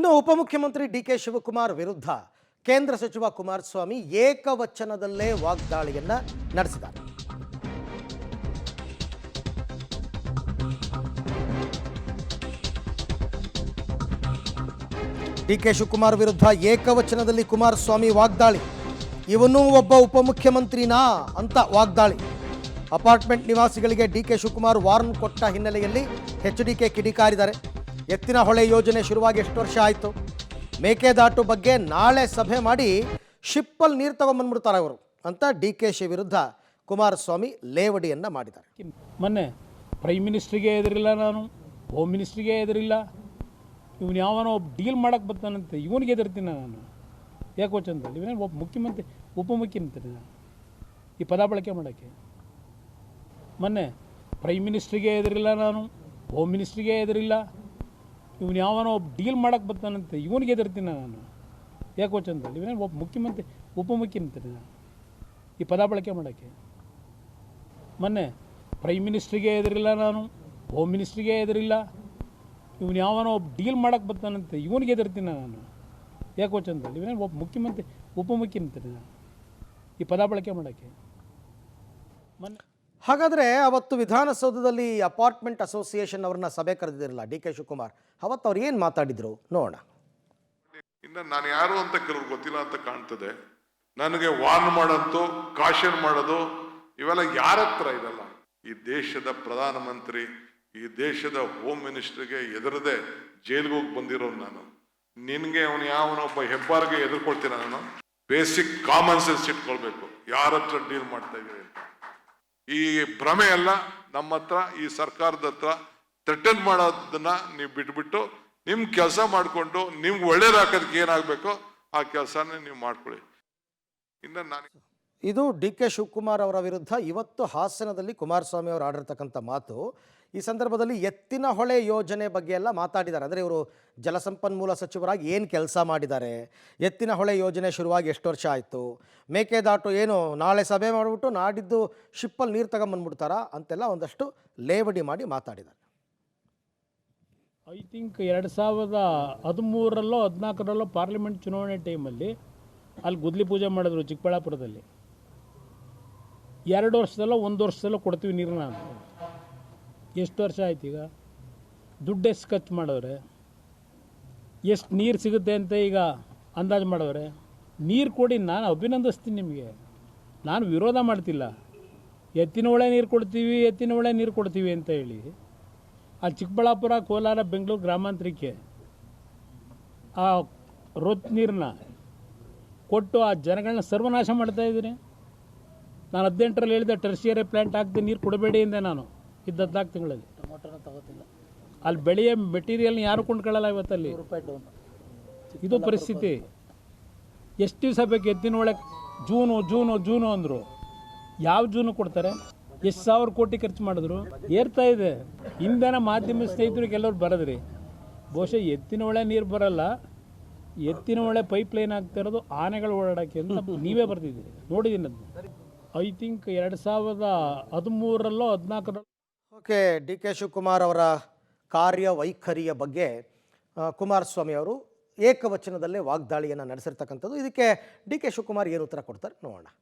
ಇನ್ನು ಉಪಮುಖ್ಯಮಂತ್ರಿ ಡಿ.ಕೆ. ಶಿವಕುಮಾರ್ ವಿರುದ್ಧ ಕೇಂದ್ರ ಸಚಿವ ಕುಮಾರಸ್ವಾಮಿ ಏಕವಚನದಲ್ಲೇ ವಾಗ್ದಾಳಿಯನ್ನ ನಡೆಸಿದ್ದಾರೆ. ಡಿ.ಕೆ. ಶಿವಕುಮಾರ್ ವಿರುದ್ಧ ಏಕವಚನದಲ್ಲಿ ಕುಮಾರಸ್ವಾಮಿ ವಾಗ್ದಾಳಿ. ಇವನು ಒಬ್ಬ ಉಪಮುಖ್ಯಮಂತ್ರಿನಾ ಅಂತ ವಾಗ್ದಾಳಿ. ಅಪಾರ್ಟ್ಮೆಂಟ್ ನಿವಾಸಿಗಳಿಗೆ ಡಿ.ಕೆ. ಶಿವಕುಮಾರ್ ವಾರ್ನ್ ಕೊಟ್ಟ ಹಿನ್ನೆಲೆಯಲ್ಲಿ ಎಚ್.ಡಿ.ಕೆ. ಕಿಡಿಕಾರಿದ್ದಾರೆ. ಎತ್ತಿನಹೊಳೆ ಯೋಜನೆ ಶುರುವಾಗಿ ಎಷ್ಟು ವರ್ಷ ಆಯಿತು? ಮೇಕೆದಾಟು ಬಗ್ಗೆ ನಾಳೆ ಸಭೆ ಮಾಡಿ ಶಿಪ್ಪಲ್ಲಿ ನೀರು ತಗೊಂಡ್ಬಂದ್ಬಿಡ್ತಾರೆ ಅವರು ಅಂತ ಡಿ.ಕೆ.ಶಿ ವಿರುದ್ಧ ಕುಮಾರಸ್ವಾಮಿ ಲೇವಡಿಯನ್ನು ಮಾಡಿದ್ದಾರೆ. ಮೊನ್ನೆ ಪ್ರೈಮ್ ಮಿನಿಸ್ಟ್ರಿಗೆ ಎದುರಿಲ್ಲ, ನಾನು ಹೋಮ್ ಮಿನಿಸ್ಟ್ರಿಗೆ ಎದುರಿಲ್ಲ. ಇವನು ಯಾವನೋ ಒಬ್ಬ ಡೀಲ್ ಮಾಡೋಕ್ಕೆ ಬರ್ತಾನಂತೆ, ಇವನಿಗೆ ಎದುರ್ತೀನಿ ನಾನು ಏಕವಚನದಲ್ಲಿ. ಇವನೇ ಒಬ್ಬ ಮುಖ್ಯಮಂತ್ರಿ, ಉಪಮುಖ್ಯಮಂತ್ರಿ ಈ ಪದ ಬಳಕೆ ಮಾಡೋಕ್ಕೆ. ಮೊನ್ನೆ ಪ್ರೈಮ್ ಮಿನಿಸ್ಟ್ರಿಗೆ ಎದುರಿಲ್ಲ, ನಾನು ಹೋಮ್ ಮಿನಿಸ್ಟ್ರಿಗೆ ಎದುರಿಲ್ಲ. ಇವನು ಯಾವನೋ ಒಬ್ಬ ಡೀಲ್ ಮಾಡೋಕ್ಕೆ ಬರ್ತಾನಂತೆ, ಇವನಿಗೆ ಎದುರ್ತೀನಿ ನಾನು ಏಕವಚನದಲ್ಲಿ. ಇವನೇ ಒಬ್ಬ ಮುಖ್ಯಮಂತ್ರಿ, ಉಪಮುಖ್ಯಮಂತ್ರಿ ಈ ಪದ ಬಳಕೆ ಮಾಡೋಕ್ಕೆ. ಮೊನ್ನೆ ಪ್ರೈಮ್ ಮಿನಿಸ್ಟ್ರಿಗೆ ಎದುರಿಲ್ಲ, ನಾನು ಹೋಮ್ ಮಿನಿಸ್ಟ್ರಿಗೆ ಎದುರಿಲ್ಲ. ಇವನು ಯಾವನೋ ಒಬ್ಬ ಡೀಲ್ ಮಾಡೋಕ್ಕೆ ಬರ್ತಾನಂತೆ, ಇವನಿಗೆ ಎದುರ್ತೀನಿ ನಾನು ಏಕವಚನದಲ್ಲಿ. ಇವನೇ ಒಬ್ಬ ಮುಖ್ಯಮಂತ್ರಿ, ಉಪಮುಖ್ಯಮಂತ್ರಿ ಈ ಪದ ಬಳಕೆ ಮಾಡೋಕ್ಕೆ. ಮೊನ್ನೆ ಹಾಗಾದರೆ ಅವತ್ತು ವಿಧಾನಸೌಧದಲ್ಲಿ ಅಪಾರ್ಟ್ಮೆಂಟ್ ಅಸೋಸಿಯೇಷನ್ ಅವ್ರನ್ನ ಸಭೆ ಕರೆದಿರಲಿಲ್ಲ ಡಿ.ಕೆ. ಶಿವಕುಮಾರ್. ಅವತ್ತು ಅವ್ರು ಏನು ಮಾತಾಡಿದ್ರು ನೋಡೋಣ. ಇನ್ನು ನಾನು ಯಾರು ಅಂತ ಕೆಲವ್ರು ಗೊತ್ತಿಲ್ಲ ಅಂತ ಕಾಣ್ತದೆ. ನನಗೆ ವಾರ್ನ್ ಮಾಡೋದು, ಕಾಷನ್ ಮಾಡೋದು ಇವೆಲ್ಲ ಯಾರ ಹತ್ರ ಇದಲ್ಲ. ಈ ದೇಶದ ಪ್ರಧಾನಮಂತ್ರಿ, ಈ ದೇಶದ ಹೋಮ್ ಮಿನಿಸ್ಟರ್ಗೆ ಎದುರದೆ ಜೈಲ್ಗೆ ಹೋಗಿ ಬಂದಿರೋ ನಾನು. ನಿನಗೆ ಅವನು ಯಾವನೊಬ್ಬ ಹೆಬ್ಬಾರ್ಗೆ ಎದುರ್ಕೊಳ್ತೀನ ನಾನು? ಬೇಸಿಕ್ ಕಾಮನ್ ಸೆನ್ಸ್ ಇಟ್ಕೊಳ್ಬೇಕು. ಯಾರ ಹತ್ರ ಡೀಲ್ ಮಾಡ್ತಾ ಇದ್ದೀರಿ ಅಂತ. ಈ ಭ್ರಮೆ ಎಲ್ಲ ನಮ್ಮ ಹತ್ರ, ಈ ಸರ್ಕಾರದ ಹತ್ರ ಥ್ರೆಟನ್ ಮಾಡೋದನ್ನ ನೀವು ಬಿಟ್ಬಿಟ್ಟು ನಿಮ್ ಕೆಲಸ ಮಾಡಿಕೊಂಡು ನಿಮ್ಗೆ ಒಳ್ಳೇದಾಕೋದಕ್ಕೆ ಏನಾಗಬೇಕೋ ಆ ಕೆಲಸನೇ ನೀವು ಮಾಡ್ಕೊಳ್ಳಿ. ಇನ್ನು ನಾನು ಇದು ಡಿ.ಕೆ. ಶಿವಕುಮಾರ್ ಅವರ ವಿರುದ್ಧ ಇವತ್ತು ಹಾಸನದಲ್ಲಿ ಕುಮಾರಸ್ವಾಮಿ ಅವರು ಆಡಿರ್ತಕ್ಕಂಥ ಮಾತು. ಈ ಸಂದರ್ಭದಲ್ಲಿ ಎತ್ತಿನಹೊಳೆ ಯೋಜನೆ ಬಗ್ಗೆ ಎಲ್ಲ ಮಾತಾಡಿದ್ದಾರೆ. ಅಂದರೆ ಇವರು ಜಲಸಂಪನ್ಮೂಲ ಸಚಿವರಾಗಿ ಏನು ಕೆಲಸ ಮಾಡಿದ್ದಾರೆ, ಎತ್ತಿನಹೊಳೆ ಯೋಜನೆ ಶುರುವಾಗಿ ಎಷ್ಟು ವರ್ಷ ಆಯಿತು, ಮೇಕೆದಾಟು ಏನು ನಾಳೆ ಸಭೆ ಮಾಡಿಬಿಟ್ಟು ನಾಡಿದ್ದು ಶಿಪ್ಪಲ್ಲಿ ನೀರು ತಗೊಂಬಂದ್ಬಿಡ್ತಾರಾ ಅಂತೆಲ್ಲ ಒಂದಷ್ಟು ಲೇವಡಿ ಮಾಡಿ ಮಾತಾಡಿದ್ದಾರೆ. ಐ ಥಿಂಕ್ 2013ರಲ್ಲೋ 14ರಲ್ಲೋ ಪಾರ್ಲಿಮೆಂಟ್ ಚುನಾವಣೆ ಟೈಮಲ್ಲಿ ಅಲ್ಲಿ ಗುದ್ಲಿ ಪೂಜೆ ಮಾಡಿದ್ರು ಚಿಕ್ಕಬಳ್ಳಾಪುರದಲ್ಲಿ. 2 ವರ್ಷದಲ್ಲೋ 1 ವರ್ಷದಲ್ಲೋ ಕೊಡ್ತೀವಿ ನೀರನ್ನ. ಎಷ್ಟು ವರ್ಷ ಆಯ್ತು ಈಗ? ದುಡ್ಡು ಎಷ್ಟು ಖರ್ಚು ಮಾಡವ್ರೆ, ಎಷ್ಟು ನೀರು ಸಿಗುತ್ತೆ ಅಂತ ಈಗ ಅಂದಾಜು ಮಾಡವ್ರೆ. ನೀರು ಕೊಡಿ, ನಾನು ಅಭಿನಂದಿಸ್ತೀನಿ ನಿಮಗೆ, ನಾನು ವಿರೋಧ ಮಾಡ್ತಿಲ್ಲ. ಎತ್ತಿನಹೊಳೆ ನೀರು ಕೊಡ್ತೀವಿ, ಎತ್ತಿನಹೊಳೆ ನೀರು ಕೊಡ್ತೀವಿ ಅಂತ ಹೇಳಿ ಆ ಚಿಕ್ಕಬಳ್ಳಾಪುರ, ಕೋಲಾರ, ಬೆಂಗಳೂರು ಗ್ರಾಮಾಂತರಕ್ಕೆ ಆ ರೊತ್ ನೀರನ್ನ ಕೊಟ್ಟು ಆ ಜನಗಳನ್ನ ಸರ್ವನಾಶ ಮಾಡ್ತಾಯಿದ್ದೀನಿ. ನಾನು 18ರಲ್ಲಿ ಹೇಳಿದೆ ಟರ್ಷಿಯರಿ ಪ್ಲ್ಯಾಂಟ್ ಹಾಕ್ತೀನಿ, ನೀರು ಕೊಡಬೇಡಿ ಎಂದೆ. ನಾನು ಇದ್ದ 14 ತಿಂಗಳಲ್ಲಿ ತಗೋತಿಲ್ಲ. ಅಲ್ಲಿ ಬೆಳೆಯ ಮೆಟೀರಿಯಲ್ನ ಯಾರು ಕೊಂಡ್ಕೊಳ್ಳಲ್ಲ ಇವತ್ತಲ್ಲಿ. ಇದು ಪರಿಸ್ಥಿತಿ. ಎಷ್ಟು ದಿವಸ ಬೇಕು ಎತ್ತಿನೊಳೆ? ಜೂನು ಅಂದರು. ಯಾವ ಜೂನು ಕೊಡ್ತಾರೆ? ಎಷ್ಟು ಸಾವಿರ ಕೋಟಿ ಖರ್ಚು ಮಾಡಿದ್ರು. ಏರ್ತಾ ಇದೆ. ಹಿಂದೆನ ಮಾಧ್ಯಮ ಸ್ನೇಹಿತರು ಕೆಲವ್ರು ಬರೋದ್ರಿ, ಬಹುಶಃ ಎತ್ತಿನಹೊಳೆ ನೀರು ಬರಲ್ಲ, ಎತ್ತಿನಹೊಳೆ ಪೈಪ್ ಲೈನ್ ಆಗ್ತಾ ಇರೋದು ಆನೆಗಳು ಓಡಾಡೋಕ್ಕೆ ಅಂತ ನೀವೇ ಬರ್ತಿದ್ದೀರಿ. ನೋಡಿದ್ದೀನಿ ಅದನ್ನ. ಐ ಥಿಂಕ್ 2013ರಲ್ಲೋ 14ರಲ್ಲೋ. ಓಕೆ, ಡಿ.ಕೆ. ಶಿವಕುಮಾರ್ ಅವರ ಕಾರ್ಯವೈಖರಿಯ ಬಗ್ಗೆ ಕುಮಾರಸ್ವಾಮಿ ಅವರು ಏಕವಚನದಲ್ಲೇ ವಾಗ್ದಾಳಿಯನ್ನು ನಡೆಸಿರ್ತಕ್ಕಂಥದ್ದು. ಇದಕ್ಕೆ ಡಿ.ಕೆ. ಶಿವಕುಮಾರ್ ಏನು ಉತ್ತರ ಕೊಡ್ತಾರೆ ನೋಡೋಣ.